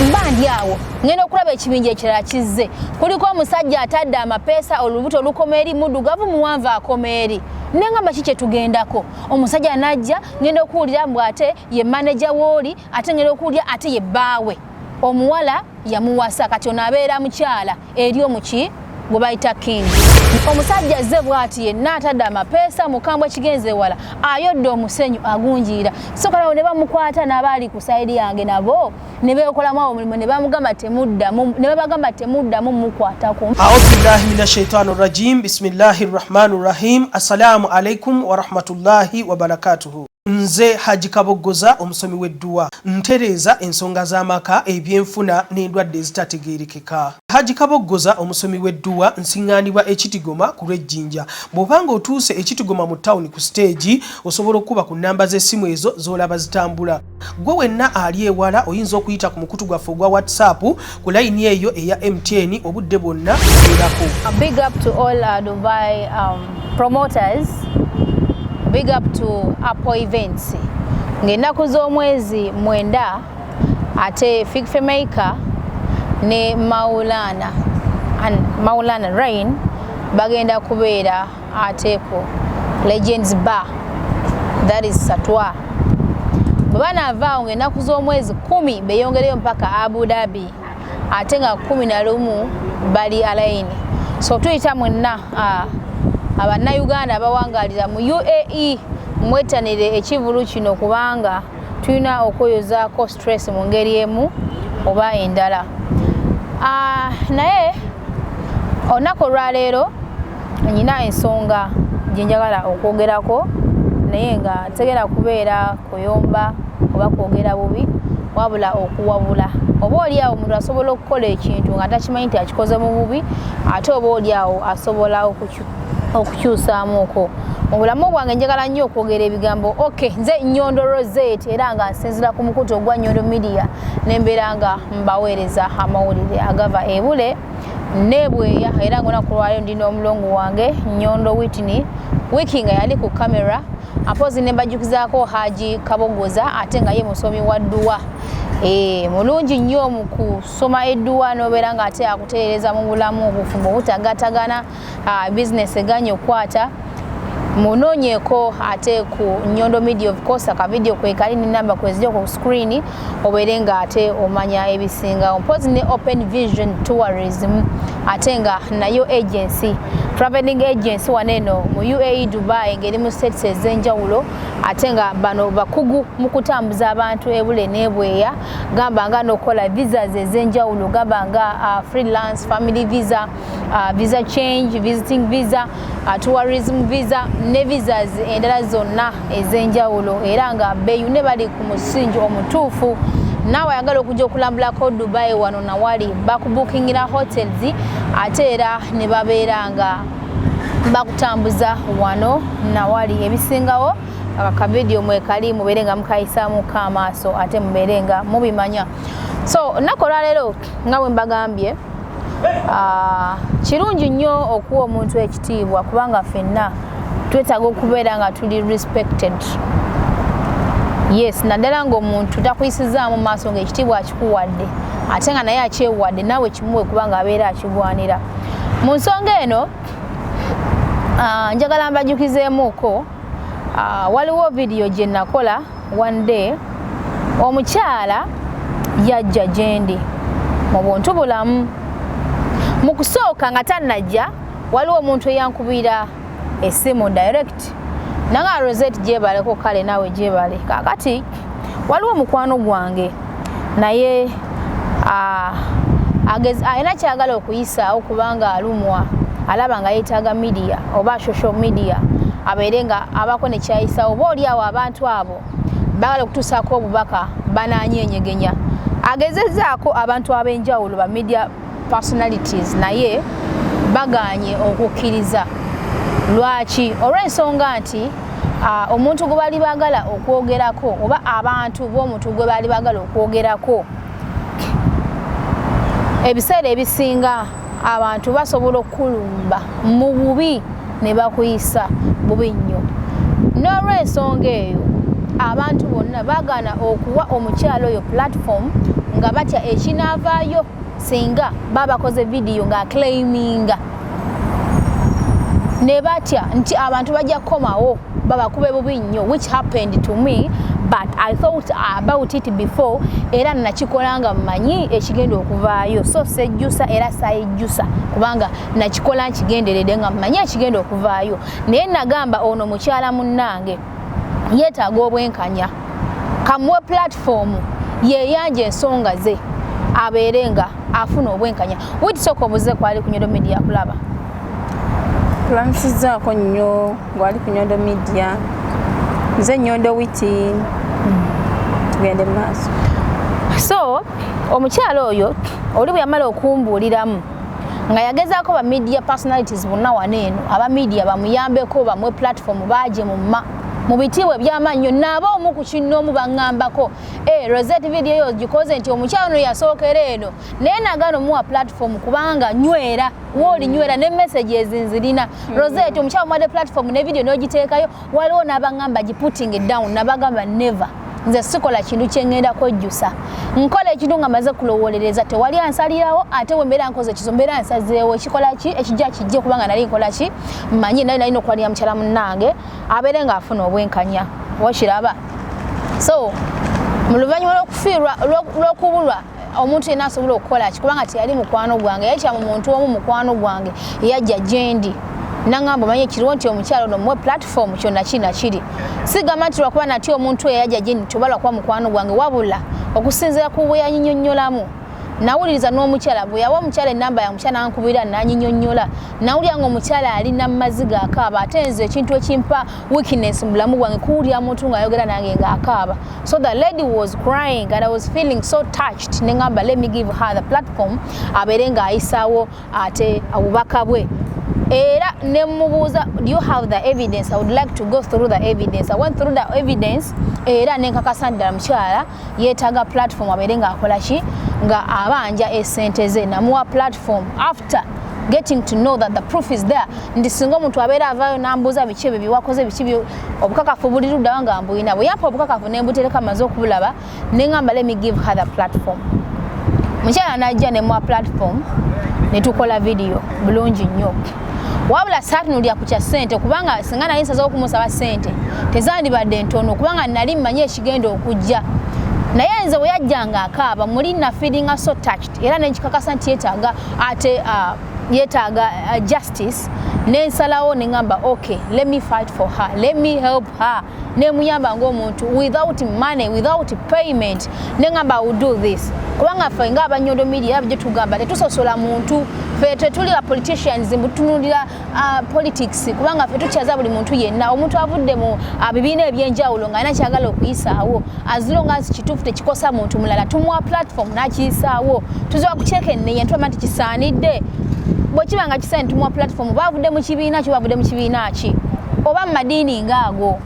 mbandi awo ngeno okulaba ekibinja ekirala kizze kuliko omusajja atadde amapeesa olubuto lukomeri muddugavu muwanvu akomeri nengamba kiki tugendako omusajja najja ngenda okuwulira mbw ate ye manager woli ate ngenda okuwulira ate ye bbaawe omuwala yamuwasa kati ono abeera mukyala eri omuki gwe bayita king omusajja azze bw'ati yenna atadde amapeesa mukambwe ekigenze wala ayodde omusenyu agunjiira so kalawo ne bamukwata n'abaali ku sayidi yange nabo ne beekolamu omulimu ne bamugamba temuddamu mukwatako. A'udhu billahi minash shaitani rrajim. Bismillahir rahmanir rahim. Assalamu alaikum wa rahmatullahi wa barakatuhu. Nze Haji Kabogoza omusomi w'edduwa ntereza ensonga z'amaka ebyenfuna n'endwadde ezitategeerekeka. Haji Kabogoza omusomi w'edduwa nsiŋŋaanibwa ekitigoma ku lw'ejjinja. Bw'obanga otuuse ekitigoma mu ttawuni ku stage osobola okuba ku nnamba z'essimu ezo z'olaba zitambula. Gwe wenna ali ewala oyinza okuyita ku mukutu gwaffe ogwa WhatsApp ku layini eyo eya MTN obudde bwonna erako. Big up to all Dubai promoters. Big up to Apple Events. Ngenaku z'omwezi mwenda ate Fig Maker ne Maulana Rain bagenda kubeera ate ku Legends Bar, that is Satwa. Bwana avaawo ngenaku z'omwezi 10 beyongereyo mpaka Abu Dhabi ate nga 11 bali alayini. So tuyita mwenna Abannayuganda abawangalira mu UAE mwetanire ekivulu kino kubanga tulina okweyozaako stress mu ngeri emu oba endala. Naye olunaku olwaleero nyina ensonga gye njagala okwogerako naye nga tegera kubeera kuyomba oba kwogera bubi wabula okuwabula. Oba oliawo omuntu asobola okukola ekintu nga takimanyi nti akikoze mu bubi ate oba oliawo asobola okukyusaamuuko. Mu bulamu bwange njagala nnyo okwogera ebigambo nze Nyondo Rozet era nga nsinzira ku mukutu ogwa Nyondo Media nembeera nga mbaweereza amawulire agava ebule nebweya era nga olunaku lwaleero ndina omulongo wange Nyondo Whitney wiki nga yali ku kamera apozi ne mbajjukizaako Haji Kabogoza ate nga ye musomi wa dduwa. Mulungi nnyo mu kusoma edduwa n'obeera nga ate akutereereza mu bulamu obufumbo obutagatagana business eganya okwata munoonyeeko ate ku Nyondo Media of course akavidiyo kwekali n'ennamba kwezijja ku screen obeere nga ate omanya ebisinga. Mpozi ne Open Vision Tourism ate nga nayo agency traveling agency waneno mu UAE Dubai ngeri mu states ez'enjawulo ate nga bano bakugu mu kutambuza abantu ebule n'ebweya gamba nga n'okola visas ez'enjawulo gamba nga freelance family visa, visa change, visiting visa, tourism visa ne visas endala zonna ez'enjawulo era nga beeyu ne bali ku musingi omutuufu. Naawe ayagala okujja okulambulako Dubai wano nawali bakubukingira hotels ate era ne babeera nga bakutambuza wano nawali ebisingawo akavidiyo mwekali mubeere nga mukayisaamu Maaso ate mubeere nga mubimanya. So nnaku olwaleero nga bwe mbagambye kirungi nnyo okuwa omuntu ekitiibwa kubanga ffenna twetaaga okubeera nga tuli respected. Yes, naddala ng'omuntu takuyisizaamu maaso ng'ekitiibwa akikuwadde ate nga naye akyewadde naawe kimuwe kubanga abeera akigwanira. Mu nsonga eno njagala mbajjukizeemuuko waliwo vidiyo gye nakola one day omukyala yajja gyendi mu buntu bulamu. Mu kusooka nga tannajja waliwo omuntu eyankubira essimu direct nanga Rozet gyebaleko kale naawe gyebale. Kakati waliwo mukwano gwange naye alina kyagala okuyisaawo kubanga alumwa alaba nga yeetaaga media oba social media abeere nga abako ne kyayisaawo oba oliawo abantu abo bagala okutuusaako obubaka bananyenyegenya. Agezezzaako abantu ab'enjawulo ba media personalities naye baganye okukkiriza. Lwaki? Olw'ensonga nti omuntu gwe bali bagala okwogerako oba abantu b'omuntu gwe bali bagala okwogerako ebiseera ebisinga abantu basobola okukulumba mu bubi ne bakuyisa bubi nnyo. N'olw'ensonga eyo abantu bonna bagana okuwa omukyalo oyo platform nga batya ekinavaayo singa baba koze video nga claiminga ne batya nti abantu bajja komawo baba kube bubi nnyo, which happened to me, but I thought about it before era nakikolanga mmanyi ekigenda okuvaayo, so sejjusa era sayijjusa kubanga nakikola nkigenderedde nga mmanyi ekigenda okuvaayo. Naye nagamba ono mukyala munnange yeetaaga obwenkanya, kamuwe platform yeyanje ensonga ze abeere nga afuna obwenkanya. Witisooka obuze kwali ku Nyondo Media Kulaba? Tulamusizaako nnyo gwali ku Nyondo Media, nze Nyondo witi tugende maaso. So omukyala oyo oli bwe yamala okumbuuliramu nga yagezaako ba media personalities bonna waneeno, aba media bamuyambeko bamwe platform baaje mu bitiibwa eby'amannyo, nabo omu ku kinnoomu baŋŋambako Rozet video yo gikoze nti omukyala ono yasookera eno, naye nagano muwa platform kubanga nywera wooli nywera ne message ezinzirina. Rozet omukyala muwadde platform ne video n'ogiteekayo, waliwo n'abaŋŋamba giputting it down, nabagamba never. Nze sikola kintu kyengenda kwejjusa, nkola ekintu nga maze kulowolereza, tewali ansalirawo ate we mbeera nkoze kizo mbeera nsazeewo ekikola ki ekijja kijje kubanga nali nkola ki mmanyi nali okwalira mukyala munnange abeere ng'afuna obwenkanya wakiraba. So mu luvannyuma lw'okufiirwa lw'okubulwa omuntu yenna asobola okukola ki kubanga teyali mukwano gwange, yayitya mu muntu omu mukwano gwange yajja gyendi nangamba manye kiriwo nti omukyalo ono muwe platform kyonna kina kiri. Sigamba nti lwakuba nati omuntu oyo yajja gyendi tobalwa kuba mukwano gwange, wabula okusinziira ku bwe yanyinyonnyolamu. Nawuliriza n'omukyala bwe yawa omukyala ennamba ya mukyala nankubira nanyinyonnyola, nawulira ng'omukyala alina maziga akaaba, ate nze ekintu ekimpa weakness mu bulamu bwange kuwulira muntu ng'ayogera nange ng'akaaba. So the lady was crying and I was feeling so touched. Ne ngamba let me give her the platform abeere ng'ayisaawo ate obubaka bwe. Era ne mubuuza, do you have the evidence? I would like to go through the evidence. I went through the evidence era nenkakasa ddala mukyala yeetaaga platform abeere ng'akola ki nga abanja essente ze. Namuwa platform after getting to know that the proof is there. Ndi singa omuntu abeera avaayo n'ambuuza biki ebyo byewakoze biki obukakafu buli luddawa nga mbuyina, bwe yampa obukakafu ne mbutereka maze okubulaba ne ngamba let me give her the platform. Mukyala n'ajja ne muwa platform ne tukola video bulungi nnyo. Wabula saatunulira ku kya ssente kubanga singa nali nsazeewo okumusaba ssente tezandibadde ntono kubanga nali mmanyi ekigenda okujja. Naye nze bwe yajjanga akaaba muli na feeling so touched era nenkikakasa nti yeetaaga justice. Nensalawo ne ngamba okay, let me fight for her, let me help her. Nemuyamba ng'omuntu without money, without payment. Ne ngamba I will do this kubanga ffe ng'aba Nyondo Media bye tugamba tetusosola muntu, ffe tetuli ba politicians mbutunulira politics kubanga ffe tukyaza buli muntu yenna. Omuntu avudde mu bibiina ebyenjawulo ng'alina kyagala okuyisaawo, as long as kituufu tekikosa muntu mulala tumuwa platform n'akiyisaawo. Tuzoba kukyeka ennenya ntwama nti kisaanidde. Bwe kiba nga kisaanidde tumuwa platform, bavudde mu kibiina ki, bavudde mu kibiina ki, oba mu madiini ng'ago,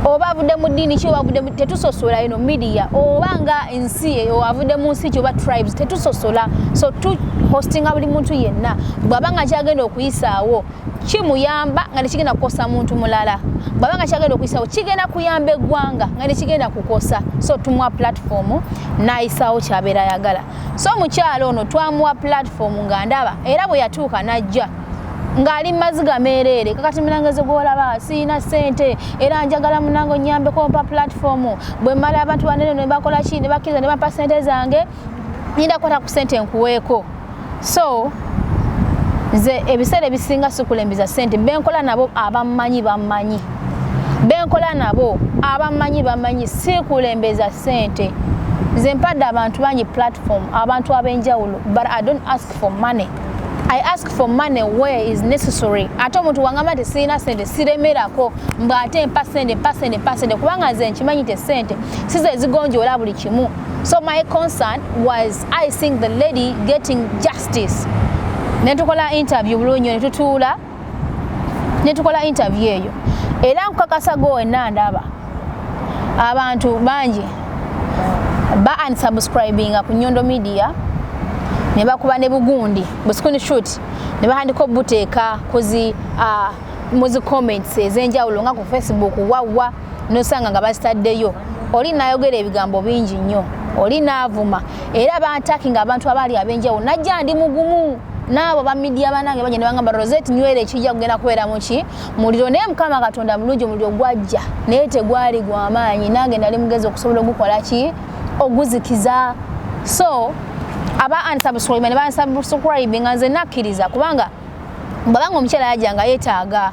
oba avudde mu ddiini ki, oba avudde mu tetusosola eno media, oba nga ensi avudde mu nsi ki oba tribes tetusosola. So tu hostinga buli muntu yenna bw'aba nga kyagenda okuyisaawo kimuyamba nga nekigenda kukosa muntu mulala, bw'aba nga kyagenda okuyisaawo kigenda kuyamba eggwanga nga nekigenda kukosa. So tumuwa platform n'ayisaawo kyabeera ayagala. So mukyalo ono twamuwa platform nga ndaba era bwe yatuuka n'ajja ng'ali maziga meereere, kakati munangezo gw'olaba siina ssente era njagala munange onnyambeko mpa platform, bwe mmala abantu banene ne bakola ki ne bakkiriza ne bampa ssente zange ninda kwata ku ssente nkuweeko. So nze ebiseera ebisinga sikulembiza ssente, benkola nabo abammanyi bammanyi, benkola nabo abammanyi bammanyi, sikulembeza ssente. Nze mpadde abantu bangi platform, abantu ab'enjawulo, but I don't ask for money. I ask for money where is necessary. Ate omuntu wangamba nti sirina ssente siremerako mba ate mpa ssente kubanga nze nkimanyi te ssente size ezigonjoola buli kimu. So my concern was I think the lady getting justice. Netukola interview bulungi netutuula netukola interview eyo era nkukakasa wenna ndaba abantu bangi ba unsubscribing ku Nyondo Media ne bakuba ne bugundi bu screenshot ne bahandika obuteeka kuzi muzi comments ezenjawulo nga ku Facebook wawa nosanga nga basitaddeyo oli nayogera ebigambo bingi nnyo oli naavuma era bantakinga abantu abali abenjawulo najja ndi mugumu nabo ba media banange bajja ne bangamba Rozet nywere ekijja kugenda kubeera muki muliro naye Mukama Katonda mulungi omuliro gwajja naye tegwali gw'amaanyi nange nali mugezi okusobola ogukola ki oguzikiza so aba unsubscribe ne bansubscribe nga nze nakkiriza kubanga babanga omukyala yajjanga yeetaaga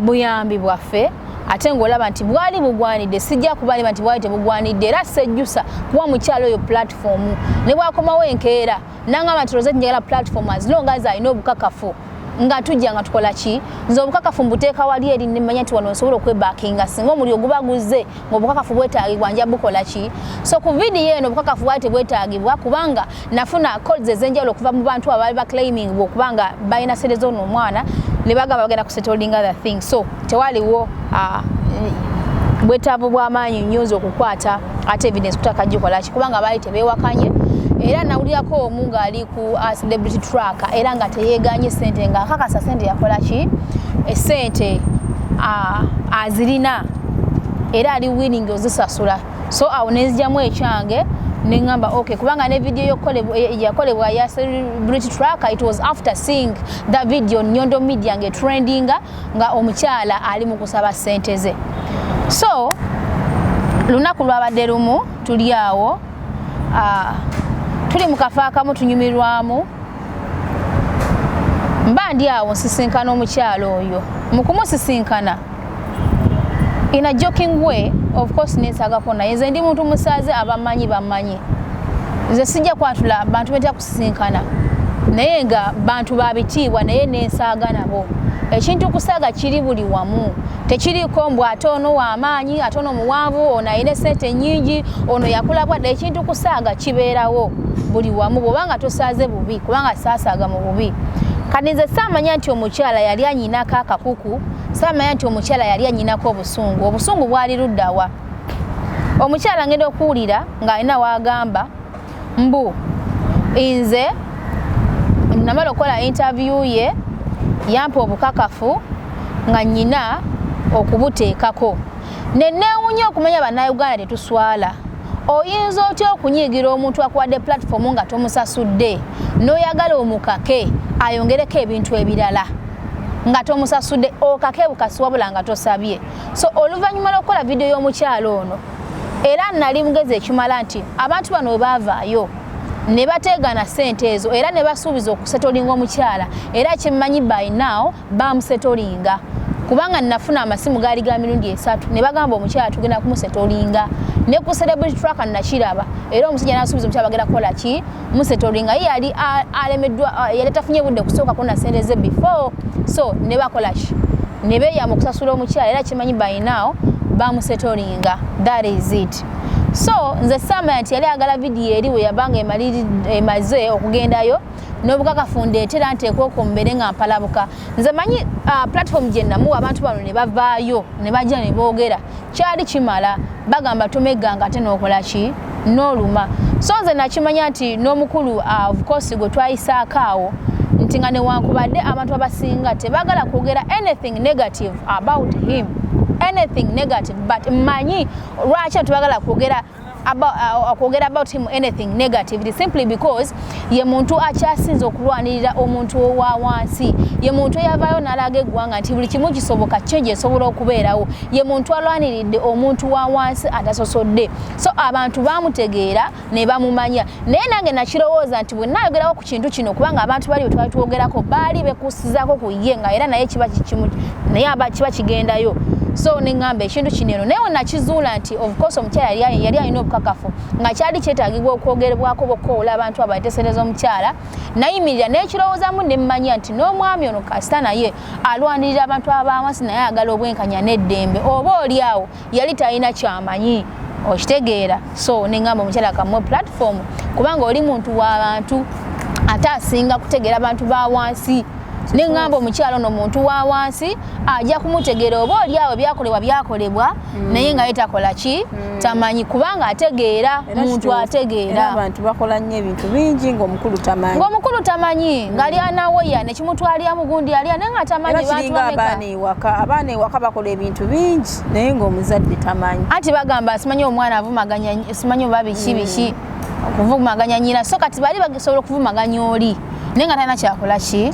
buyambi bwaffe ate ng'olaba nti bwali bugwanidde sijja kubalima nti bwali tebugwanidde era sejjusa kuwa mukyalo oyo platform ne bwakomawo enkeera nangamba nti Rozet njagala platform as long as alina obukakafu nga tujja nga tukola ki nze obukakafu mbuteeka wali eri nemanya nti wano nsobola okwebakinga singa omuliro guba guzze ng'obukakafu bwetaagibwa nja bukola ki so ku vidiyo eno obukakafu bwali tebwetaagibwa kubanga nafuna calls ez'enjawulo okuva mu bantu abaali baclaiming bwokubanga balina sente z'ono omwana ne bagamba bagenda kusettling other things so tewaliwo bwetaavu bw'amaanyi nyonzi okukwata ate evidence kutaka gikola ki kubanga baali tebeewakanye era nawulirako omu ng'ali ku celebrity tracker era nga teyeeganye sente nga akakasa sente yakola ki esente azirina era ali winning ozisasula so awo nenzijjamu ekyange nengamba okay kubanga ne video yakolebwa ya celebrity tracker it was after seeing that video Nyondo Media nge trending nga omukyala ali mu kusaba sente ze so lunaku lwabadde lumu tuli awo tuli mu kafo akamu tunyumirwamu mba ndi awo nsisinkana omukyalo oyo mu kumusisinkana in a joking way of course nensagako naye nze ndi muntu musaze abamanyi bamanyi nze sijja kwatula bantu betya kusisinkana naye nga bantu babitiibwa naye nensaaga nabo ekintu kusaaga kiri buli wamu tekiriko mbw ate ono w'amaanyi ate ono muwanvu ono ayina sente nnyingi ono yakula bwadde ekintu kusaaga kibeerawo buli wamu bw'obanga tosaaze bubi kubanga saasaaga mu bubi kati nze saamanya nti omukyala yali anyinako akakuku saamanya nti omukyala yali anyinako obusungu bwali luddawa omukyala ngenda okuwulira ng'alina wagamba mbu nze namala okukola interview ye yampa obukakafu nga nnyina okubuteekako neneewunya okumanya bannayuganda tetuswala oyinza otya okunyiigira omuntu akuwadde platform nga tomusasudde n'oyagala omukake ayongereko ebintu ebirala nga tomusasudde okake bukasi wabula nga tosabye so oluvannyuma lw'okukola vidiyo y'omukyalo ono era nali mugezi ekimala nti abantu bano we baavaayo ne bateegana sente ezo era ne basuubiza okusetolinga omukyala era kyemmanyi by now bamusetolinga kubanga nafuna amasimu gaali ga mirundi 3 ne bagamba omukyala tugenda kumusetolinga ne ku celebrity tracker nakiraba era omusajja n'asuubiza omukyala bagenda kukola ki musetolinga ye yali alemeddwa yali tafunye budde kusooka kuna sente ze before so ne bakola ki ne beeyama okusasula omukyala era kyemmanyi by now bamusetolinga that is it so nze saamanya nti yali agala vidiyo eri we yabanga emaze okugendayo n'obukakafu ndeetera nteeka okwomubere nga mpalabuka nze manyi platform gye namuwa abantu bano ne bavaayo ne bajja ne boogera kyali kimala bagamba tomeganga ate n'okola ki n'oluma so nze nakimanya nti n'omukulu of course gwe twayisaako awo nti nga newankubadde abantu abasinga tebagala kwogera anything negative about him anything negative but manyi lwaki tebagala kwogera about him anything negative it is simply because ye muntu akyasinza okulwanirira omuntu owa wansi ye muntu eyavaayo n'alaga eggwanga nti buli kimu kisoboka kyenje esobola okubeerawo ye muntu alwaniridde omuntu wa wansi atasosodde so abantu bamutegeera ne bamumanya naye nange nakirowooza nti bwe nayogerawo ku kintu kino kubanga abantu bali bwe twali twogerako baali bekusizaako ku ye nga era naye kiba kikimu naye kiba kigendayo so nengamba ekintu kineno naye nakizuula nti of course omukyala yali alina obukakafu nga kyali kyetaagibwa okwogerebwako bokoola abantu abateesereza omukyala nayimirira n'ekirowoozamu nemmanya nti n'omwami ono kasita naye alwanirira abantu abawansi naye agala obwenkanya n'eddembe oba oli awo yali talina kyamanyi okitegeera so nengamba omukyala kamuwe platform kubanga oli muntu w'abantu ate asinga kutegeera abantu ba wansi Nengamba omukyalo no muntu wa wansi ajja kumutegeera oba oli awo byakolebwa naye nga yetakola ki tamanyi kubanga ategeera muntu ategeera abantu bakola nnyo ebintu bingi ng'omukulu tamanyi ngali anaweya ne kimutwalira mugundi ali nenga tamanyi abaana ewaka bakola ebintu bingi naye ng'omuzadde tamanyi ati bagamba simanyi omwana avumaganya simanyi oba biki okuvumaganya nnyina so kati bali basobola okuvumaganya oli nenga talina kyakola ki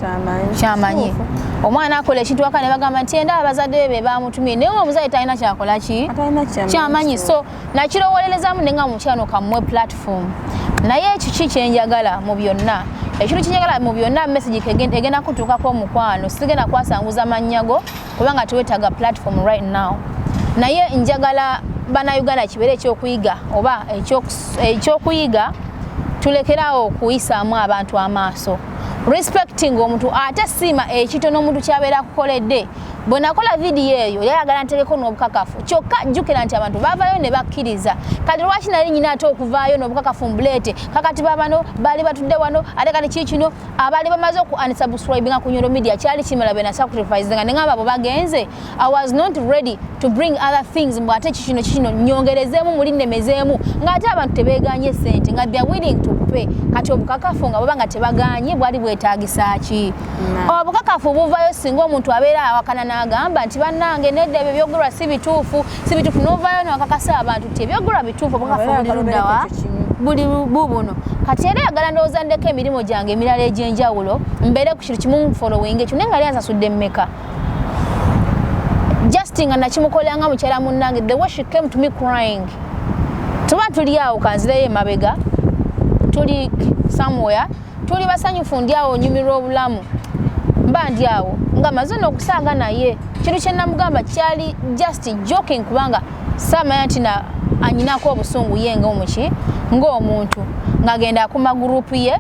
kyamanyi omwana akola ekintu waka ne bagamba nti enda abazadde be bamutumye naye omuzadde talina kyakola ki kyamanyi so nakirowolerezaamu nenga mukyano kammwe platform naye ekiki kyenjagala mu byonna ekintu kyenjagala mu byonna message egenda kutuukako omukwano sigenda kwasanguza mannyago kubanga tuwetaga platform right now naye njagala bannayuganda kibeere ekyokuyiga oba ekyokuyiga tulekerawo okuyisaamu abantu amaaso respecting omuntu ate siima ekitono omuntu kyabeera akukoledde bwe nakola vidiyo eyo yayagala ntegeko n'obukakafu kyokka jjukira nti abantu baavaayo ne bakkiriza kati lwaki nali nyina ate okuvaayo n'obukakafu mbuleete kakati baabano baali batudde wano ate kati kikino abaali bamaze oku unsubscribinga ku Nyondo Media kyali kimala be na sacrificinga ne ngamba abo bagenze I was not ready to bring other things mbw ate kikino nyongerezeemu muli nnemezeemu ng'ate abantu tebeeganye ssente nga they are willing to pay kati obukakafu nga baba nga tebaganye bwali bwetaagisa ki obukakafu buvaayo singa omuntu abeera awakana n'agamba nti bannange nedda ebyo byogulwa si bituufu n'ovaayo n'okakasa abantu ti ebyogulwa bituufu obukakafu buli luddawa buli bubuno kati era yagala ndowooza ndeko emirimu gyange emirala egy'enjawulo mbeere ku kintu kimu following ekyo naye nga ali ansasudde mmeka Justin nga nakimukolanga mukyala munnange the way she came to me crying tuba tuli awo kanzireyo emabega tuli somewhere tuli basanyufu ndi awo nyumirwa obulamu mba ndi awo nga maze n'okusanga naye kintu kye namugamba kyali just joking kubanga saamanya nti anyinako obusungu ye ng'omuntu ng'agenda ku magurupu ye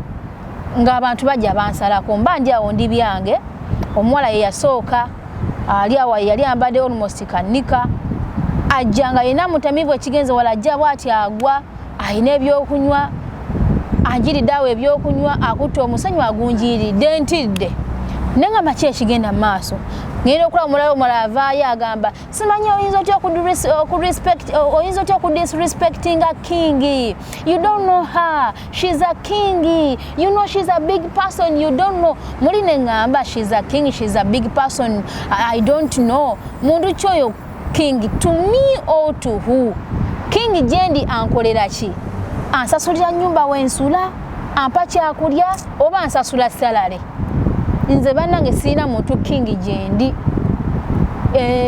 ng'abantu bajja bansalako mba ndi awo ndi byange omuwala ye yasooka ali awo yali ambadde almost kanika ajja nga yina mutamivu ekigenze wala ajja bw'ati agwa ayina ebyokunywa anjiridde awo ebyokunywa akutte omusenyu agunjiiridde ntidde nengamba ki ekigenda mu maaso ngenda okulaba omulala avaayo agamba simanyi oyinza otya okudisrespectinga king you don't know her she's a king you know she's a big person you don't know muli nengamba she's a king she's a big person I don't know muntu kyoyo king to me or to who king gyendi ankolera ki ansasulira nnyumba wensula ampa kyakulya oba ansasula salale nze bannange sirina muntu king gyendi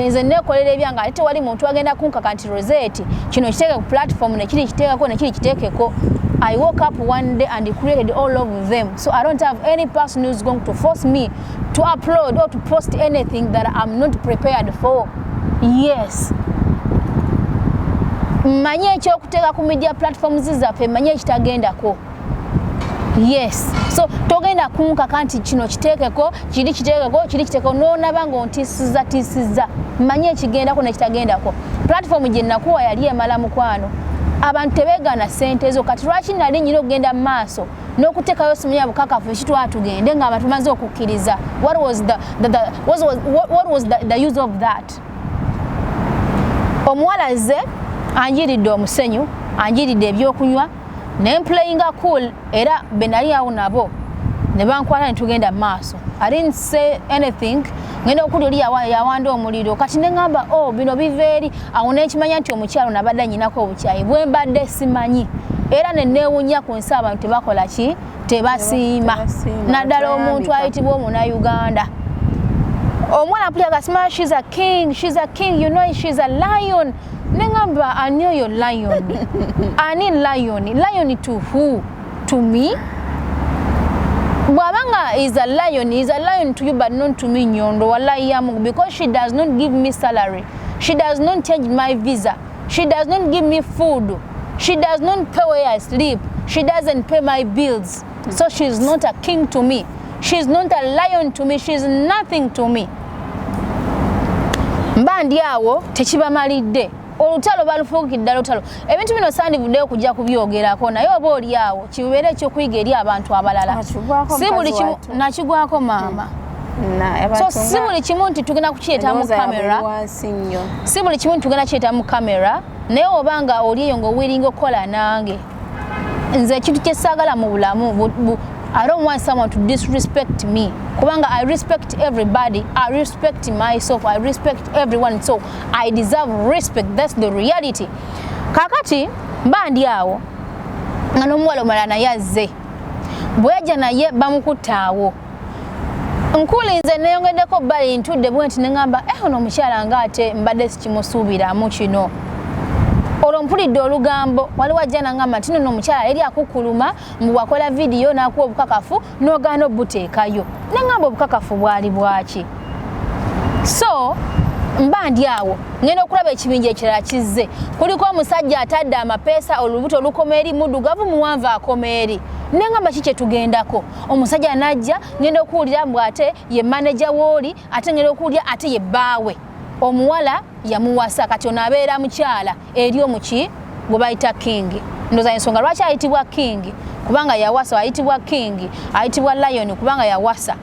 nze neekolera ebyange ate tewali muntu agenda kunkaka nti Rozet kino kiteeke ku platform nekiri kiteekeko nekiri kiteekeko I woke up one day and created all of them so I don't have any person who's going to force me to upload or to post anything that I'm not prepared for yes manye ekyokuteeka ku media platforms zaffe manye ekitagendako yes so togenda kunkaka nti kino kiteekeko kiri kiteekeko noonaba ng'ontiisizza manye ekigendako nekitagendako platform gye nakuwa yali emala mukwano abantu tebeegaana ssente ezo kati lwaki nali nyina okugenda mu maaso n'okuteekayo simu ya bukakafu ekitwala tugende ng'abantu maze okukkiriza what was the use of that omuwala ze anjiridde omusenyu anjiridde ebyokunywa nemplayinga cool era benali awo nabo ne bankwata ne tugenda mu maaso I didn't say anything ngenda okuli oli yawanda omuliro kati ne ngamba bino biveeri awo nekimanya nti omukyalo nabadde nyinako obukyayi bwe mbadde simanyi era ne neewunya ku nsi abantu tebakola ki tebasiima naddala omuntu ayitibwa omunayuganda omwana pulya gasimanya she's a king you know she's a lion nengamba ani oyo lion ani lion to who to me bwabanga is a lion to you but not to me Nyondo wallahi yamu because she does not give me salary she does not change my visa she does not give me food she does not pay where I sleep she doesn't pay my bills so she's not a king to me she's not a lion to me she's nothing to me mbandi awo tekibamalidde olutalo balufuukidde olutalo ebintu bino sandivuddeyo kujja kubyogerako naye oba oli awo kibeere ekyokuyiga eri abantu abalala si buli kimu nakigwako maama So si buli kimu nti tugenda kukireeta mu kamera, si buli kimu tugenda kireeta mu kamera, naye obanga oliyo ng'owiringa okukola nange, nze ekintu kye saagala mu bulamu, I don't want someone to disrespect me. Kubanga I respect everybody, I respect myself, I respect everyone, so I deserve respect. That's the reality. Kakati mba ndi awo nga n'omuwala omulala naye azze, bwe yajja naye bamukutaawo, nkulinze neeyongeddeko bbali ntudde bwe nti ne ŋŋamba ono omukyala ng'ate mbadde sikimusuubiramu kino. Olwo mpulidde olugambo waliwo ajja n'aŋŋamba nti nno omukyala yali akukuluma mbu wakola vidiyo n'akuwa obukakafu n'ogaana obuteekayo. Ne ŋŋamba obukakafu bwali bwaki? So mba ndi awo ngenda okulaba ekibinja ekirala kizze, kuliko omusajja atadde amapeesa olubuto olukoma eri muddugavu muwanvu akoma eri. Ne ŋŋamba ki kye tugendako? Omusajja n'ajja ngenda okuwulira mbu ate ye manager w'oli, ate ngenda okuwulira ate ye bbaawe. Omuwala yamuwasa, kati ono abeera mukyala eri omuki gwe bayita King. Ndoza ensonga lwaki ayitibwa King? Kubanga yawasa. Ayitibwa King, ayitibwa Lion kubanga yawasa.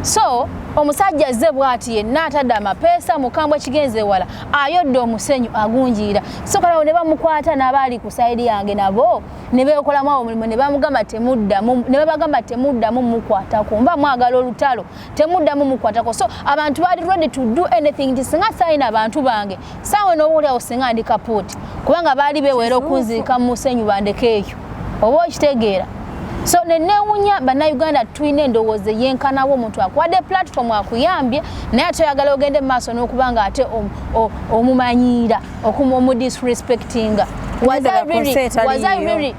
So omusajja azze bw'ati yenna atadde amapeesa mukambwe kigenze wala, ayodde omusenyu agunjira. So kalawo ne bamukwata n'abaali ku sayidi yange nabo ne beekolamu awo omulimu ne bamugamba temuddamu, ne babagamba temuddamu mukwatako, mba mwagala olutalo, temuddamu mukwatako. So abantu baali ready to do anything nti singa sayina abantu bange saawe n'obuulyawo singa ndi kapooti, kubanga baali beewera okunziika mu musenyu bandeke eyo. Oba okitegeera? So nenewunya bannayuganda tulina endowooza yenkanawo, omuntu akuwadde platform akuyambye naye toyagala ogende mu maaso n'okubanga ate omumanyiira omudisrespectinga. Was I really?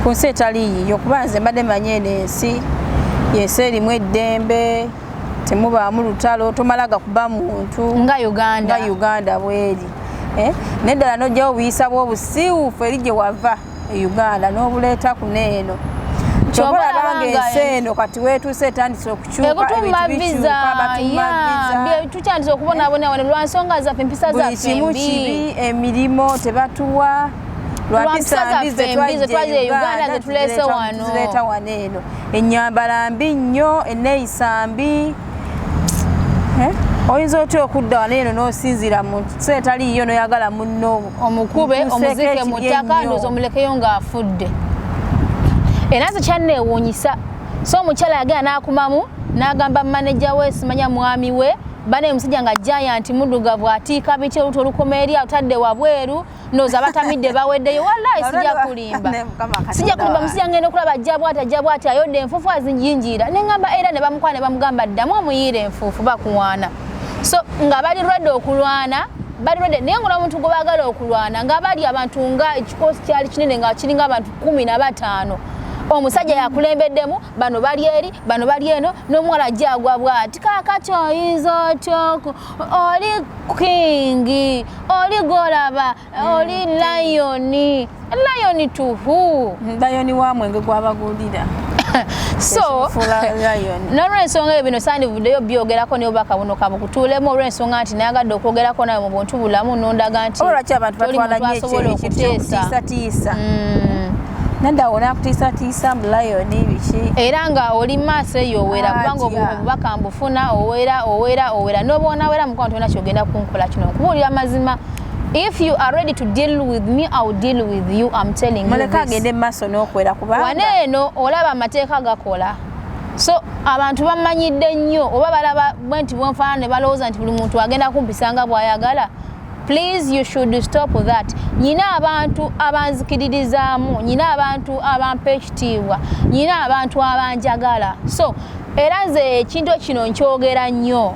Kunseeta aliyo kuba nze mbadde manye ensi yensi erimu eddembe, temubaamu lutalo, tomalaga kuba muntu nga Uganda bweri. Neddala n'ojjawo obuyisa bw'obusiiwuufu eri gye wava e Uganda n'obuleeta ku neeno. Chobola bange enseno kati wetuuse etandise okukyuka tukyandise okubonaabona wano lwa nsonga zaffe empisa zaffe embi, emirimu tebatuwa lwa mpisa mbi zetwajja Uganda zetuleese wano, zireeta wano eno, ennyambala mbi nnyo, enneeyisa mbi. Oyinza otya okudda wano eno n'osinzira mu nsi etaliiyo n'oyagala munno omukube omuzike mu ttaka ndoozi omulekeyo ng'afudde. Era nze kyanneewuunyisa. So omukyala yagenda n'akumamu n'agamba manager we simanya mwami we bane omusajja nga giant muddugavu atiika biti oluto olukoma eri atadde wabweru ndowooza batamidde baweddeyo. Wallahi sijja kulimba musajja ngenda okulaba ajja bw'ati ayodde enfuufu azinjinjira. Ne ŋŋamba era ne bamukwata ne bamugamba ddamu omuyiire enfuufu bakuwaana. So nga bali redde okulwana, bali redde naye ng'omuntu gwe baagala okulwana nga bali abantu nga ekikoosi kyali kinene nga kiringa abantu 15. Omusajja yakulembeddemu, bano bali eri, bano bali eno, n'omuwala ajja agwa bw'ati kaakati oyinza otya oli King, oli golaba, oli Lion tuhu. Lion wa mwenge gw'abagulira. So n'olw'ensonga eyo bino sandivuddeyo byogerako n'obubaka buno kabukutuulemu olw'ensonga nti nayagadde okwogerako nawe mu buntu bulamu n'ondaga nti olwaki abantu batwala nnyo ekitiisa nanda ona kutiisa mu Lion biki era nga oli maaso eyo owera kubanga obubaka mbufuna owera n'oba wera mukwano tolina kyogenda kunkola kino okubuulira amazima. If you are ready to deal with me, I will deal with you. I'm telling you this. Agende maaso n'okwera kubanga wane eno olaba amateeka gakola. So abantu bamanyidde nnyo oba balaba bwenti bwonfaana ne balowooza nti buli muntu agenda kumpisanga bw'ayagala. Please, you should stop that. Nyina abantu abanzikiririzaamu, nyina abantu abampa ekitiibwa, nyina abantu abanjagala. So era nze ekintu kino nkyogera nnyo.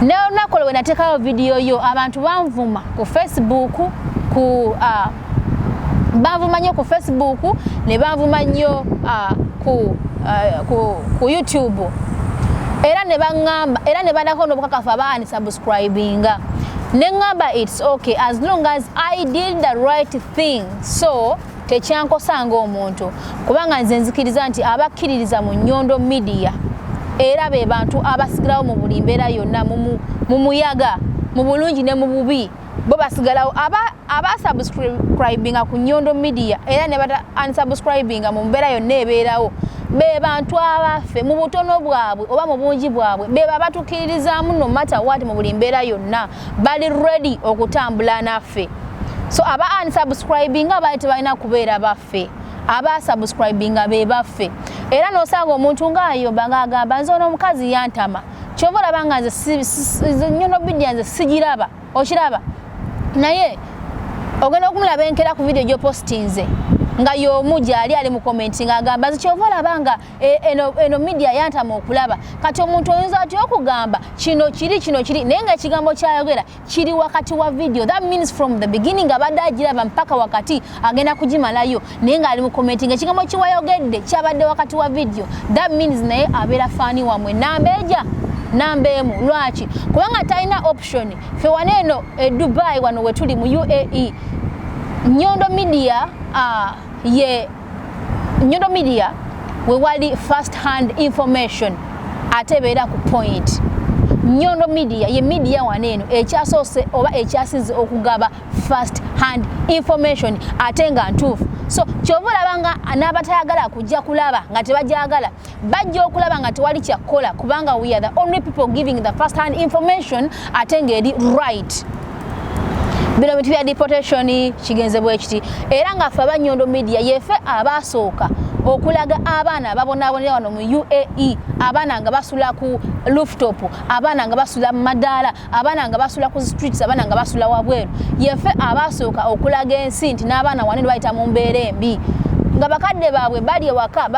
N'olunaku lwe nateekayo vidiyo yo abantu banvuma ku Facebook, banvuma nnyo ku Facebook ne banvuma nnyo ku YouTube. Era ne baŋŋamba era ne bandako n'obukakafu unsubscribinga. Nengamba it's okay as long as I did the right thing. So tekyankosanga omuntu kubanga nze nzikiriza nti abakkiririza mu Nyondo Media era be bantu abasigalawo mu buli mbeera yonna mu muyaga mu bulungi ne mu bubi bo basigalawo abasubscribinga ku Nyondo Media era ne bata unsubscribinga mu mbeera yonna ebeerawo be bantu abaffe mu butono bwabwe oba mu bungi bwabwe be babatukiririzaamu no matter what mu buli mbeera yonna bali ready okutambula naffe. So aba unsubscribing aba tebalina kubeera baffe, aba subscribing be baffe. Era nosanga omuntu ng'ayo bagagamba nze ono omukazi yantama kyova olabanga nze Nyondo Media nze sigiraba okiraba naye ogenda okumulaba enkera ku video gyopostinze nga y'omu gyali ali mu commenting agamba nze kyova olabanga eno media yantama okulaba kati omuntu oyinza ati okugamba kino kiri naye nga ekigambo kyayogera kiri wakati wa video. That means from the beginning abadde agiraba mpaka wakati agenda kugimalayo naye nga ali mu commenting ekigambo kiwayogedde kyabadde wakati wa video. That means naye abeera faani wamwe nambeja nambemu lwaki kubanga talina option fe waneeno Dubai wano wetuli mu UAE Nyondo Media Nyondo Media we wali first hand information atebeera ku point. Nyondo Media ye media waneeno ekyasoose oba ekyasinze okugaba first hand information atenga ntuufu. So kyova olabanga n'abatayagala kujja kulaba nga tebajagala bajja okulaba nga tewali kyakola kubanga we are the only people giving the first hand information atenga eri right. Bino bintu bya deportation kigenze bwe kiti era nga ffe Nyondo Media yefe abasooka okulaga abaana babonaabonera wano mu UAE abaana nga basula ku rooftop abaana nga basula mu madaala abaana nga basula ku streets abaana nga basula wabweru yefe abasooka okulaga ensi nti n'abaana wanene bayita mu mbeera embi nga bakadde baabwe bali ewaka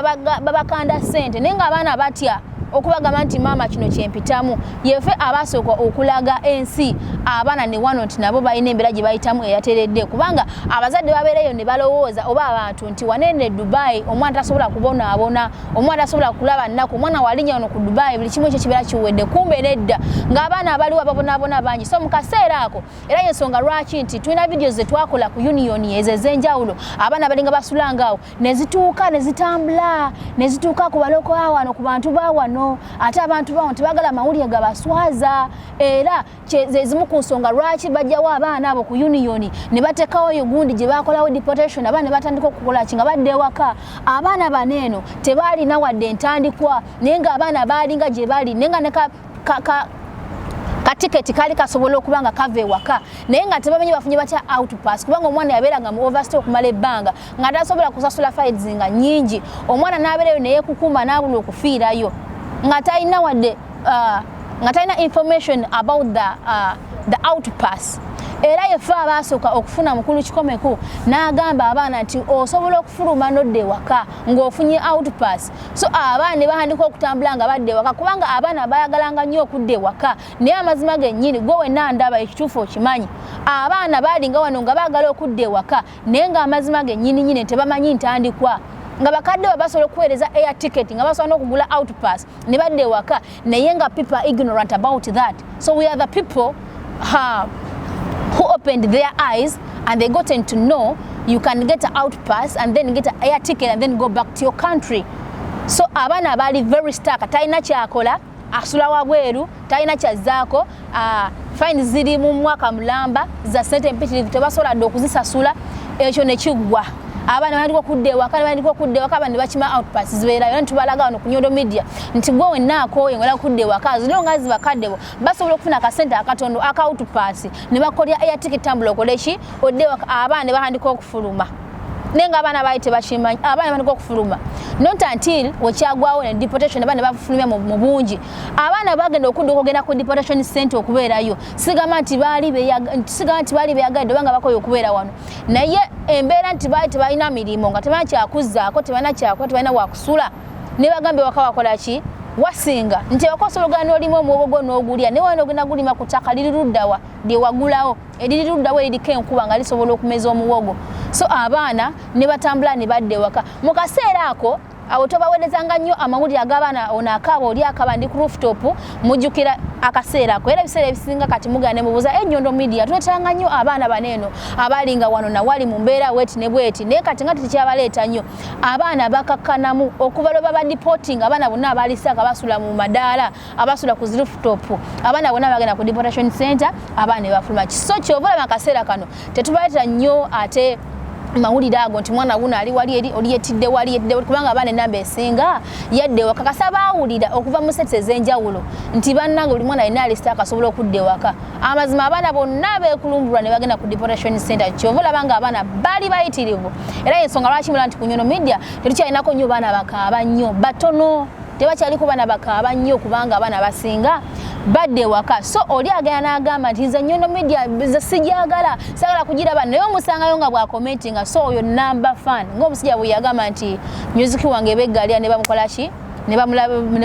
babakanda ssente naye nga abaana batya okubagamba nti maama kino kyempitamu yefe abasooka okulaga ensi abaana ne wano nti nabo balina embeera gye bayitamu eyateredde kubanga abazadde babeereyo ne balowooza oba abantu nti wanene Dubai omwana tasobola kubonaabona omwana tasobola kulaba nnaku omwana walinya wano ku Dubai buli kimu ekyo kibeera kiwedde kumbe nedda ng'abaana abaliwo ababonaabona bangi. So mu kaseera ako era yensonga lwaki nti tulina videos ze twakola ku union ezo ez'enjawulo abaana balinga basulangaawo ne zituuka ne zitambula ne zituuka ku baloko wano ku bantu ba wano ate abantu bawo tebagala mawulire gabaswaza era ezimu ku nsonga lwaki bajjawo abaana abo ku union ne batekawo gundi gye bakolawo deportation abaana ne batandika okukola kinga badde ewaka abaana baneeno tebaalina wadde entandikwa naye nga abaana baalinga gye bali naye nga ne katiketi kali kasobola okubanga kava ewaka naye nga tebamenye bafunye batya outpass kubanga omwana yabeeranga mu overstay okumala ebbanga nga tasobola kusasula fines nga nnyingi omwana n'abeereyo naye kukumba n'abula okufiirayo nga talina wadde nga talina information about the outpass. Era yefe abasooka okufuna mukulu kikomeku n'agamba abaana nti osobola okufuluma nodde ewaka ng'ofunye outpass. So abaana ne bahandika okutambula nga badde ewaka kubanga abaana bayagalanga nnyo okudda ewaka naye amazima gennyini gwe wenna ndaba ekituufu okimanyi abaana baalinga wano nga baagala okudda ewaka naye ng'amazima gennyini nyine tebamanyi ntandikwa nga bakadde basobola okuweereza air ticket nga basobola n'okugula outpass ne badde ewaka naye nga people are ignorant about that. So we are the people who opened their eyes and they gotten to know you can get an outpass and then get an air ticket and then go back to your country. So abaana bali very stuck talina kyakola asula wabweru talina kyazzaako fine ziri mu mwaka mulamba za sente empitirivu tebasobola dde okuzisasula ekyo ne kiggwa abaana bandiko kudde ewaka abandi bakima outpass zibeerayo ntubalaga wano ku Nyondo Media nti gwe wenna akooye ngola kudde ewaka zino nga zibakaddebo basobola okufuna akasente akatondo aka outpass ne bakolya air ticket tambula okoleki odde ewaka abaana ne bahandika okufuluma nenga abaana baite bakimanyi abaana bandiko okufuluma not until wekyagwawo ne deportation abaana bafulumya mu bungi abaana bagenda okudda okugenda ku deportation center okubeerayo sigamba nti baali beyagadde obanga bakoye okubeera wano naye embeera nti baali tebalina mirimu nga tebalina kyakuzzaako tebalina wakusula ne bagambe waka wakola ki wasinga nti wakosologana n'olimu omuwogo n'ogulya ne wano ogenda gulima ku ttaka liri luddawa lye wagulawo eriri luddawo eriko enkuba nga lisobola okumeza omuwogo. So abaana ne batambula ne badde ewaka mu kaseera ako awo tobaweerezanga nnyo amawulire ag'abaana ono akaaba oli akaba ndi ku rooftop mujjukira akaseera ako era ebiseera ebisinga kati mugane mubuuza Nyondo Media twetanga nnyo abaana baneeno abalinga wano nawali mu mbeera weti ne bweti naye kati nga tekyabaleeta nnyo abaana bakakkanamu okuva lwe baba deporting abaana bonna abalisaka basula mu madaala abasula ku rooftop abaana bonna bagenda ku deportation center abaana ne bafuluma kiso kyova mu kaseera kano tetubaleeta nnyo ate mawulire ago nti mwana guno ali wali eri oli yetidde wali kubanga abaana enamba esinga yadde waka kasaba awulira okuva mu sets ez'enjawulo nti bannange buli mwana alina list akasobola okudda ewaka amazima abaana bonna beekulumbulwa ne bagenda ku deportation center kyova olabanga abaana bali bayitirivu era ensonga lwaki mula nti ku Nyondo Media tetukyalinako nnyo baana bakaaba nnyo batono tebakyaliko baana bakaaba nnyo kubanga abaana basinga badde waka so oli agenda n'agamba nti nze Nyondo Media sijagala sagala kugiraba naye omusangayo nga bwa commentinga so oyo number fan ng'omusajja bwe yagamba nti music wange beggalya ne bamukola ki ne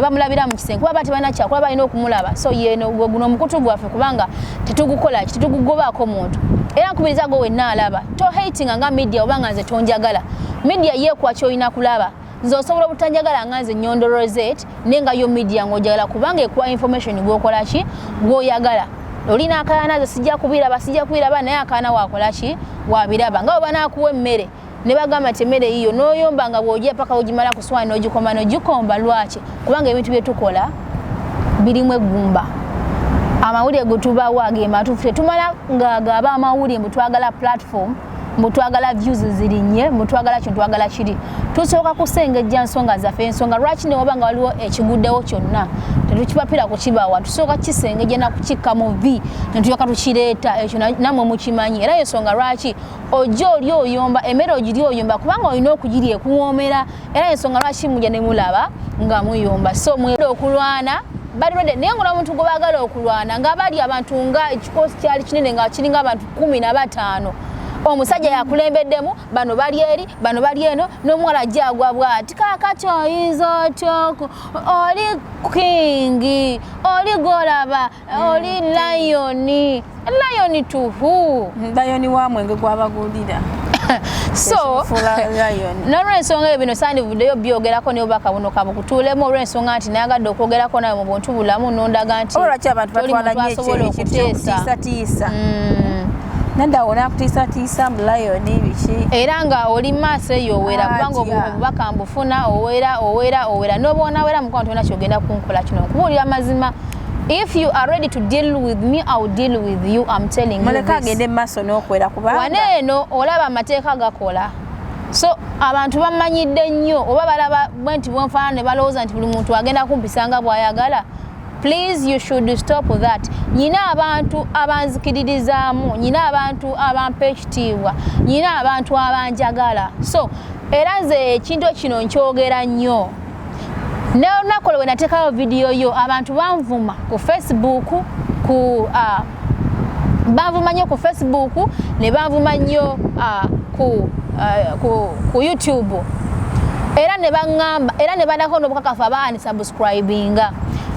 bamulabira mu kisenge kuba batibana kyakola balina okumulaba so yeno guno omukutu gwaffe kubanga tetugukola ki tetugugobaako muntu era nkubiriza gwe wenna alaba to hating nga media obanga nze tonjagala media yeekuwa kyolina kulaba nze osobola obutanjagala nga nze Nyondo Rozet nenga yo media ng'ojagala kubanga ekuwa information gwokola ki gwoyagala olina akaana ze sijja kubiraba naye akaana wakola ki wabiraba nga oba naakuwa emmere ne bagamba nti emmere yiyo n'oyomba nga bw'ogiya paka ogimala ku swaani n'ogikoma n'ogikomba lwaki kubanga ebintu bye tukola birimu eggumba amawulire ge tubawo age matuufu tetumala ng'agaba amawulire mbu twagala platform mutwagala views zirinnye mutwagala kintu twagala kiri tusooka kusengejja nsonga zaffe ensonga lwaki ne wabanga waliwo ekiguddewo kyonna tetukipapira kukibawa tusooka kisengejja na kukikka mu vi netuyaka tukireeta ekyo namwe mukimanyi era ensonga lwaki ojja oli oyomba emmere ogiri oyomba kubanga olina okugirya ekuwoomera era ensonga lwaki mujja ne mulaba nga muyomba so mwede okulwana bali rede naye ngola omuntu gwe baagala okulwana nga bali abantu nga ekikoosi kyali kinene nga kiringa abantu 15 omusajja yakulembeddemu bano bali eri bano bali eno n'omuwala ajjagwa bwati kaakati oyinza otyoku oli kingi oli golaba oli layoni tuhu layoni wa mwenge gwabagulira so n'olw'ensonga eyo bino sandivuddeyo byogerako ne obubaka buno kabukutuulemu olw'ensonga nti nayagadde okwogerako nawe mu buntu bulamu nondaga nti olwaki abantu batwala nnyo ekyokuteesatiisa nanda ona kutiisa mulayoni biki era nga oli maaso eyo owera kubanga obubaka mbufuna owera n'oba wera mukwano tolina kyogenda kunkola kino nkubuulira mazima if you are ready to deal with me I will deal with you I'm telling you muleka agende maaso n'okwera kubanga waneeno olaba amateeka gakola so abantu bamanyidde nnyo oba balaba bwenti bwenfaana ne balowooza nti buli muntu agenda kumpisanga bw'ayagala please you should stop that nyina abantu abanzikiririzaamu nyina abantu abampa ekitiibwa nyina abantu abanjagala so era nze ekintu kino nkyogera nnyo n'olunaku lwe nateekayo vidiyo yo abantu banvuma ku Facebook banvuma nnyo ku Facebook ne banvuma nnyo ku YouTube era ne baŋŋamba era ne bandako n'obukakafu aba unsubscribinga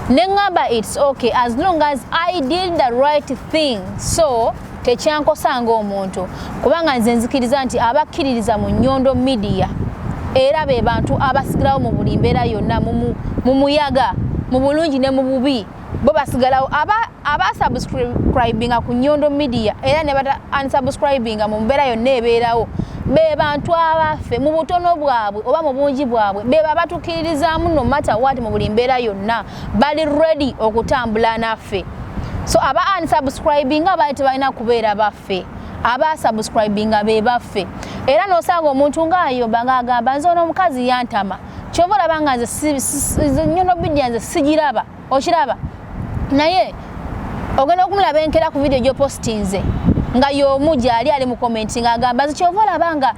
nengamba it's okay as long as I did the right thing so tekyankosanga omuntu kubanga nze nzikiriza nti abakkiririza mu Nyondo Media era be bantu abasigalawo mu buli mbeera yonna mu muyaga mu bulungi ne mu bubi bo basigalawo abasubscribinga ku Nyondo Media era ne bata unsubscribinga mu mbeera yonna ebeerawo be bantu abaffe mu butono bwabwe oba mu bungi bwabwe be babatukkiririzaamu no matter what mu buli mbeera yonna bali ready okutambula naffe so aba unsubscribinga bali tebalina kubeera baffe aba subscribinga be baffe era n'osanga omuntu ng'ayomba ng'agamba nze ono omukazi yantama kyova olabanga nze Nyondo Media nze sigiraba okiraba naye ogenda okumulaba enkera ku vidiyo gy'opostinze nga y'omu gyali ali mu commenting agamba nze kyova olabanga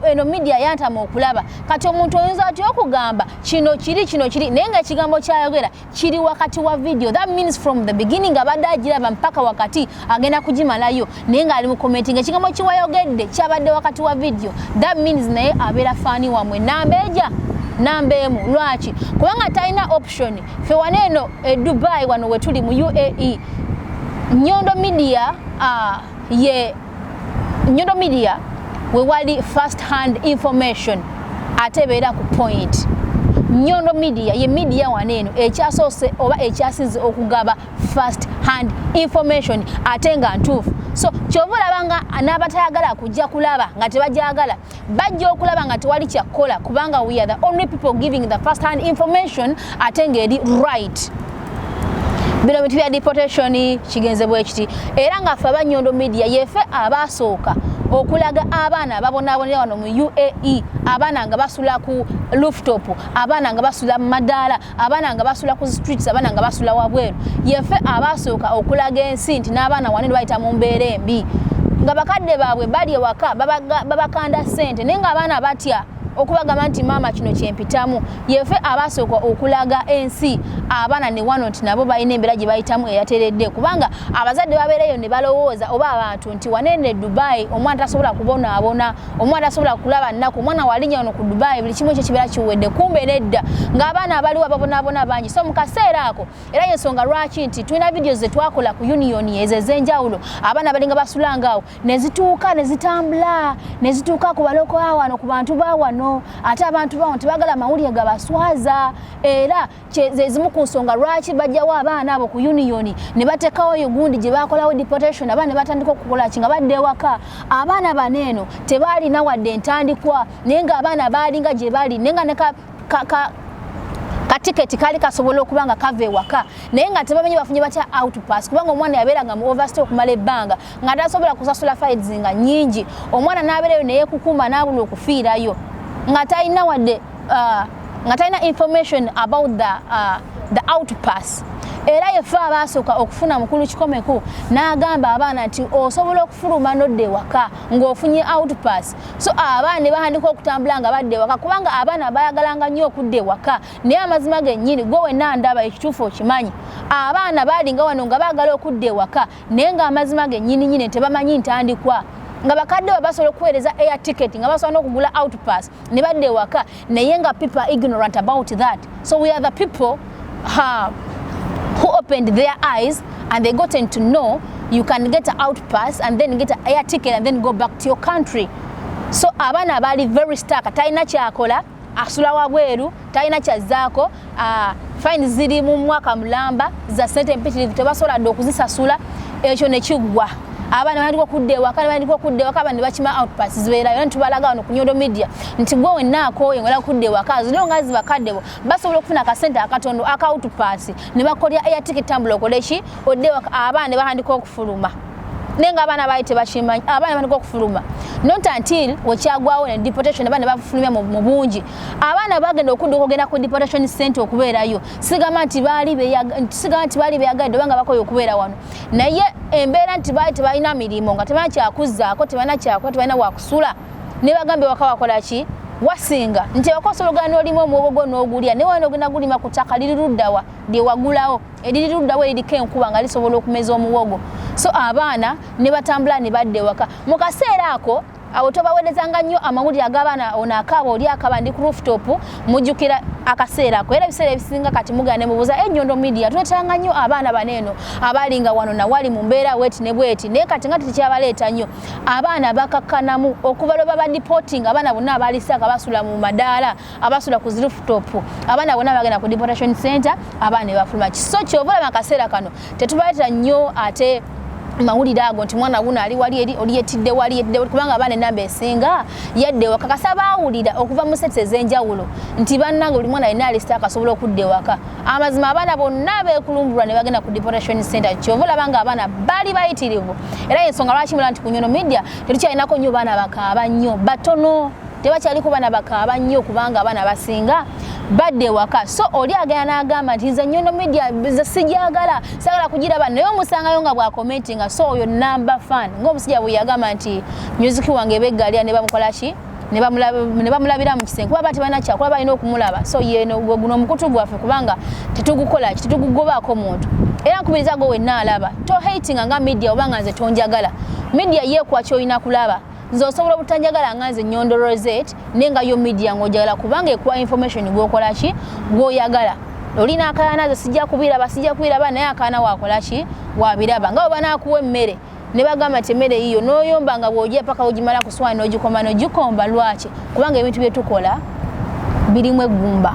eno media yantama okulaba kati omuntu oyinza atya okugamba kino kiri naye nga ekigambo kyayogera kiri wakati wa video that means from the beginning abadde agiraba mpaka wakati agenda kugimalayo naye nga ali mu commenting ekigambo kiwayogedde kyabadde wakati wa video that means naye abeera faani wamwe namba emu lwaki kubanga talina option fe waneeno Dubai wano wetuli mu UAE Nyondo Media Nyondo Media we wali first hand information atebeera ku point Nyondo Media ye media waneeno ekyasoose oba ekyasinze okugaba first hand information ate nga ntuufu so kyova olabanga n'abatayagala kujja kulaba nga tebajagala bajja okulaba nga tewali kyakkola kubanga we are the only people giving the first hand information ate ng'eri right bino bintu bya deportation kigenze bwe kiti era nga ffe aba Nyondo Media yefe abaasooka okulaga abaana babonabonera wano mu UAE abaana nga basula ku rooftop abaana nga basula mu madaala abaana nga basula ku streets abaana nga basula wabweru yefe abasooka okulaga ensi nti n'abaana wanene bayita mu mbeera embi nga bakadde baabwe bali ewaka babakanda ssente naye nga abaana batya okubagamba nti maama kino kyempitamu yefe abasooka okulaga ensi abaana ne wano nti nabo balina embeera gye bayitamu eyateredde kubanga abazadde babeereyo ne balowooza oba abantu nti wanene Dubai omwana tasobola kubonaabona omwana tasobola kulaba nnaku omwana walinnya wano ku Dubai buli kimu ekyo kibeera kiwedde kumbe nedda ng'abaana abaliwo babonaabona bangi so mu kaseera ako era y'ensonga lwaki nti tulina videos ze twakola ku union ezo ez'enjawulo abaana balinga basulangaawo ne zituuka ne zitambula ne zituuka ku baloko wano ku bantu baawano ate abantu bawo tebagala mawulire gabaswaza era ezimu ku nsonga lwaki bajjawo abaana abo ku union ne batekawo yugundi gye bakolawo deportation abaana ne batandika okukola kinga badde ewaka abaana baneeno tebaalina wadde entandikwa naye nga abaana baalinga gye bali nenga ne katiketi kali kasobola okubanga kava ewaka naye nga tebamenye bafunye batya outpass kubanga omwana yabeeranga mu overstay okumala ebbanga nga tasobola kusasula fines nga nnyingi omwana n'abeereyo ne yeekukuuma n'abula okufiirayo nga talina wadde nga talina information about the outpass era yefe abasooka okufuna mukulu kikomeku n'agamba abaana nti osobola okufuluma n'odda ewaka ng'ofunye outpass so abaana ne bahandika okutambula nga badda ewaka kubanga abaana bayagalanga nnyo okudda ewaka naye amazima gennyini gwe wenna ndaba ekituufu okimanyi abaana baalinga wano nga baagala okudda ewaka naye ng'amazima gennyini tebamanyi ntandikwa nga bakadde basobola okuweereza air ticket nga basobola n'okugula outpass ne badda ewaka naye nga people are ignorant about that so we are the people who opened their eyes and they gotten to know you can get an outpass and then get an air ticket and then go back to your country so abaana bali very stuck talina kyakola asula wabweru talina kyazzaako fine ziri mu mwaka mulamba za sente mpitirivu tebasobola dde okuzisasula ekyo ne kiggwa abaana bandiko kudde ewaka abandi bakima outpass zibeerayo era ntubalaga wano ku Nyondo Media nti gwe wenna akooye ngala kudde ewaka zino nga zibakaddebo basobola okufuna akasente akatondo aka outpass ne bakolya air ticket tambula okoleki odde ewaka abaana ne bahandika okufuluma nenga abaana baali tebakimanyi abaana bandika okufuluma not until wekyagwawo ne deportation abaana bafulumya mu bungi abaana bagenda okudda okugenda ku deportation center okubeerayo sigamba nti baali beyagadde obanga bakoye okubeera wano naye embeera nti baali tebalina mirimu nga tebalina kyakuzzaako tebalina kyakola tebalina wakusula ne bagambe waka wakola ki wasinga nti wakosologana n'olimu omwogo n'ogulya ne wano ogenda gulima ku ttaka liri luddawa lye wagulawo eriri luddawo eriko enkuba nga lisobola okumeza omuwogo so abaana ne batambula ne badda ewaka mu kaseera ako awo tobaweerezanga nnyo amawulire ag'abaana ono akaaba oli akaba ndi ku rooftop mujjukira akaseera ako era ebiseera ebisinga kati mugane mubuuza Nyondo Media tuletanga nnyo abaana baneeno abalinga wano nawali mu mbeera weti ne bweti naye kati nga tekyabaleeta nnyo abaana bakakkanamu okuva lwe baba deporting abaana bonna abaalisaaka basula mu madaala abasula ku rooftop abaana bonna bagenda ku deportation center abaana ne bafuluma so kyova olaba akaseera kano tetubaleeta nnyo ate mawulire ago nti mwana wuno ali wali oli yetidde wali kubanga abaana enamba esinga yadde ewaka kasa baawulira okuva mu sets ez'enjawulo nti bannange buli mwana alina alisita akasobola okudda ewaka amazima abaana bonna beekulumbulwa ne bagenda ku deportation center kyova olaba nga abaana baali bayitirivu era ensonga lwaki mula nti ku Nyondo Media tetukyalinako nnyo baana bakaaba nnyo batono tebakyaliko baana bakaaba nnyo kubanga abaana basinga badde ewaka so oli agenda n'agamba nti nze Nyondo Media sijagala sagala kugiraba naye omusangayo nga bwakomentinga so oyo number fan ng'omusajja bwe yagamba nti music wange beggalya ne bamukola ki ne bamulabira mu kisenge kuba tebalina kyakola balina okumulaba so yeno guno omukutu gwaffe kubanga tetugukola ki tetugugobaako muntu era nkubiriza gwe wenna alaba to hatinga nga media obanga nze tonjagala media yeekuwa kyolina kulaba nze osobola obutanjagala nga nze Nyondo Rozet nenga yo media ng'ojagala kubanga ekuwa information gwokola ki gwoyagala olina akaana ze sijja kubiraba naye akaana wakola ki wabiraba nga oba naakuwa emmere ne bagamba ti emmere yiyo n'oyomba nga bw'ojja paka ogimala ku swani n'ogikomba lwaki kubanga ebintu bye tukola birimu eggumba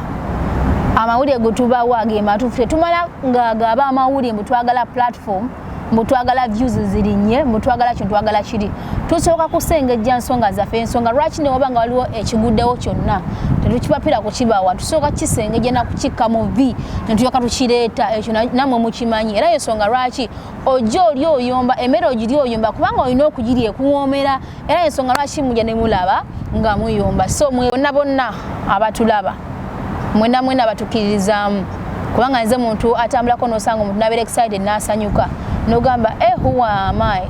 amawulire ge tubawa ge matuufu tetumala ng'agaba amawulire mbu twagala platform mutwagala views zirinnye mutwagala kintu twagala kiri tusooka kusengejja nsonga zaffe ensonga lwaki ne wabanga waliwo ekiguddewo kyonna tetukipapira kukibawa tusooka kisengejja na kukikka mu vi ne tuyoka tukireeta ekyo namwe mukimanyi era ensonga lwaki ojja oli oyomba emmere ogiri oyomba kubanga olina okugirya ekuwoomera era ensonga lwaki mujja ne mulaba nga muyomba so bonna bonna abatulaba mwena abatukiririzaamu kubanga nze muntu atambulako nosanga omuntu nabeera excited n'asanyuka nogamba who am I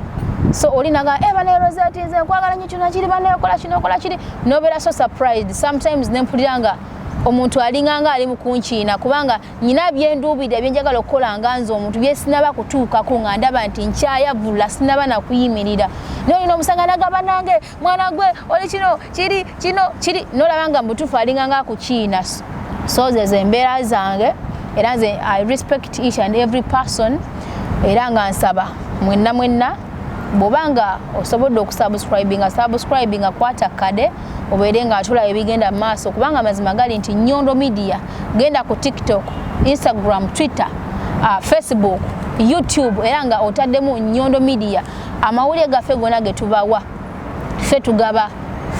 so olinaga bane Rozet nze nkwagala nnyo kyonna kiri bane okola kiri nobeera so surprised sometimes nempuliranga omuntu alinganga ali mukunkiina kubanga nyina byenduubira byenjagala okukola nga nze omuntu byesinaba kutuukako nga ndaba nti nkyayavula sinaba nakuyimirira nolina omusanga nagamba nange mwana gwe oli kino nolaba nga mutuufu alinganga akukiina so ze embeera zange era nze I respect each and every person era nga nsaba mwenna bw'obanga osobodde okusubscribinga kwata kade obeere nga atula ebigenda mu maaso kubanga mazima gali nti Nyondo Media genda ku TikTok, Instagram, Twitter, Facebook, YouTube era nga otaddemu Nyondo Media amawulire gaffe gonna ge tubawa ffe tugaba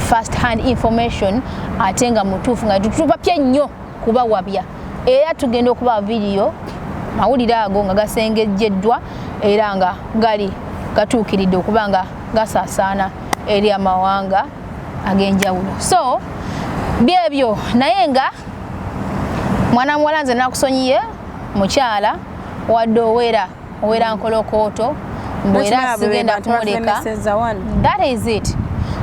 first hand information ate nga mutuufu nga tutupapye nnyo kubawabya era tugenda okuba video mawulire ago nga gasengejjeddwa era nga gali gatuukiridde okubanga gasaasaana eri amawanga ag'enjawulo so byebyo naye nga mwana muwala nze nakusonyiye mukyala wadde owera nkolokooto mbwera sigenda kumuleka that is it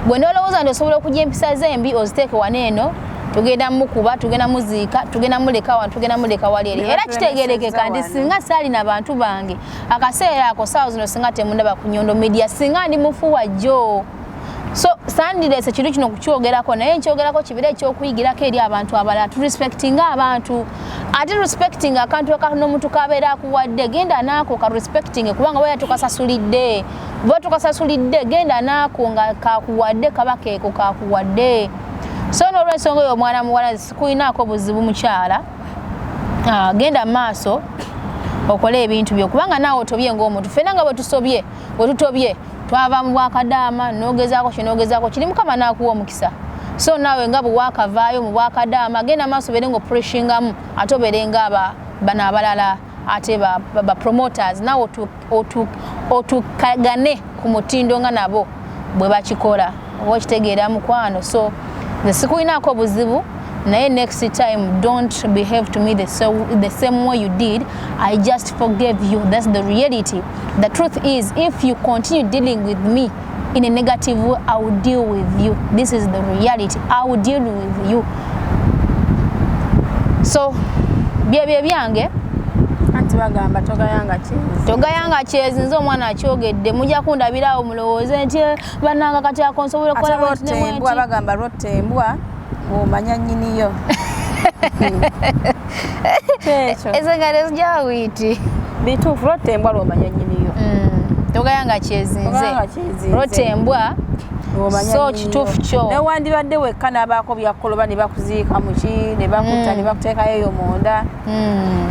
gwe nolowooza nti osobola okujja empisa zembi oziteeke waneeno tugenda mukuba tugenda muziika tugenda muleka wa tugenda muleka wali eri era kitegerekeka ndi singa sali na bantu bange akaseera ako saawa zino singa temundaba ku Nyondo Media singa ndi mufuwa jo so sandilese kintu kino kukyogerako naye nkyogerako kibira ekyokuyigirako eri abantu abalala tu respecting abantu ate respecting akantu akano omuntu kabeera akuwadde genda naako ka respecting kubanga bwe tukasasulidde genda naako nga kakuwadde kaba keeko kakuwadde so n'olwensonga eyo omwana muwala sikuyinaako buzibu mukyala genda maaso okole ebintu byo kubanga naawe otobye ng'omuntu ffenna nga bwe tutobye twava mu bwakadaama n'ogezaako kiri mukama n'akuwa omukisa so naawe nga bwe waakavaayo mu bwakadaama genda maaso obeere ng'opureshingamu ate obeere nga bano abalala ate ba promoters naawe otukagane ku mutindo nga nabo bwe bakikola oba okitegeera mukwano so the sikuyinaako obuzibu naye next time don't behave to me the same way you did. I just forgave you. That's the reality. The truth is, if you continue dealing with me in a negative way, I will deal with you. This is the reality. I will deal with you. So byange anti bagamba togayanga kyezi nze omwana akyogedde mujja kundabirawo mulowooze nti bannanga kati akonsobole okukola embwa bagamba rottembwa omanya nnyiniyo ezengale zijawiti bituufu rottembwa lwomanya nnyiniyo togayanga kyezi nze rottembwa so kituufu kyo newandibadde wekka n'abaako byakoloba ne bakuziika muki ne bakutta ne bakuteekayo eyo munda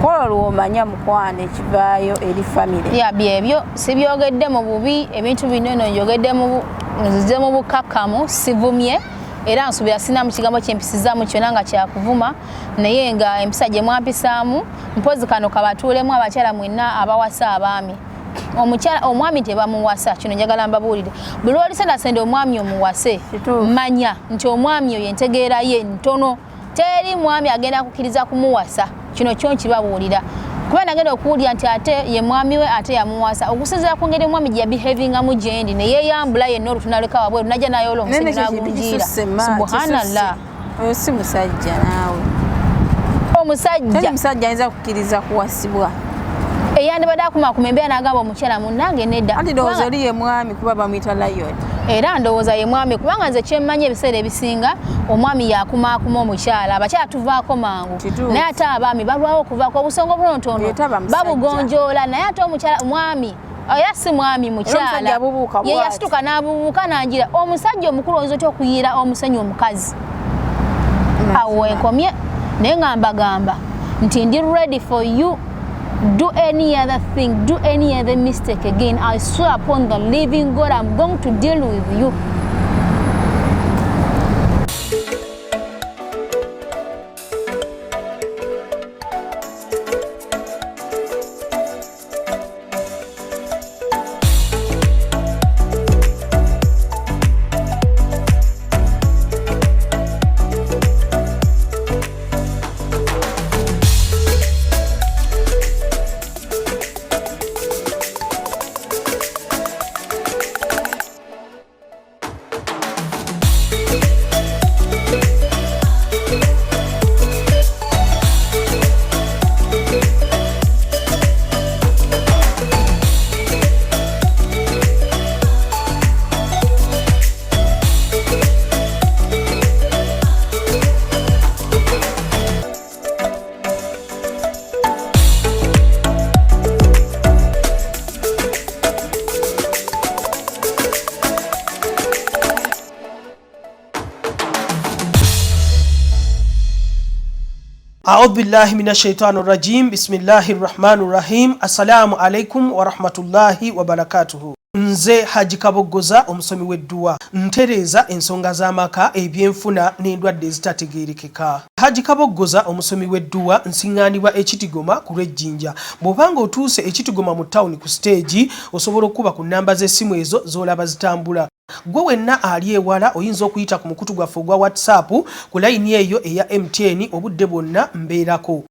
kola lwomanya mukwana ekivaayo eri famire byebyo sibyogedde mu bubi ebintu bino eno njogedde nzize mu bukakkamu sivumye era nsuubira sina mu kigambo kyempisizaamu kyonna nga kyakuvuma naye nga empisa gye mwampisaamu mpozi kano kabatuulemu abakyala mwenna abawasa abaami omwami tebamuwasa kino njagala mbabuulire buli olisendasende omwami omuwase manya nti omwami oyo entegeera ye ntono teri mwami agenda kukkiriza kumuwasa kino kyo nkibabuulira kuba nagenda okuwulira nti ate ye mwami we ate yamuwasa okusinziira ku ngeri omwami gye yabehavingamu gyendi ne yeeyambula yenna olutunaleka wabweru najja nayola omusenyu n'agunjiira subhanallah oyo si musajja naawe omusajja ayinza kukkiriza kuwasibwa eyandibadde akumakuma embeera n'agamba omukyala munnange nedda anti ndowooza oli ye mwami kuba bamuyita lion era ndowooza ye mwami kubanga nze kyemmanyi ebiseera ebisinga omwami yakumaakuma omukyala abakyala tuvaako mangu naye ate abaami balwawo okuvaako obusongo bulontono babugonjoola naye ate omwami era si mwami mukyala ye yasituka n'abubuuka n'anjira omusajja omukulu oyinza otya okuyiira omusenyu omukazi awo wenkomye naye nga mbagamba nti ndi ready for you do any other thing, do any other mistake again, I swear upon the living God, I'm going to deal with you. أعوذ بالله من الشيطان الرجيم بسم الله الرحمن الرحيم السلام عليكم ورحمة الله وبركاته. Nze Haji Kaboggoza omusomi w'edduwa ntereeza ensonga z'amaka ebyenfuna n'endwadde ezitategeerekeka. Haji Kaboggoza omusomi w'edduwa nsiŋŋaanibwa ekitigoma ku lw'ejjinja. Bw'obanga otuuse ekitigoma mu ttawuni ku siteegi osobola okuba ku nnamba z'essimu ezo z'olaba zitambula. Gwe wenna ali ewala oyinza okuyita ku mukutu gwaffe ogwa WhatsApp ku layini eyo eya MTN obudde bwonna mbeerako.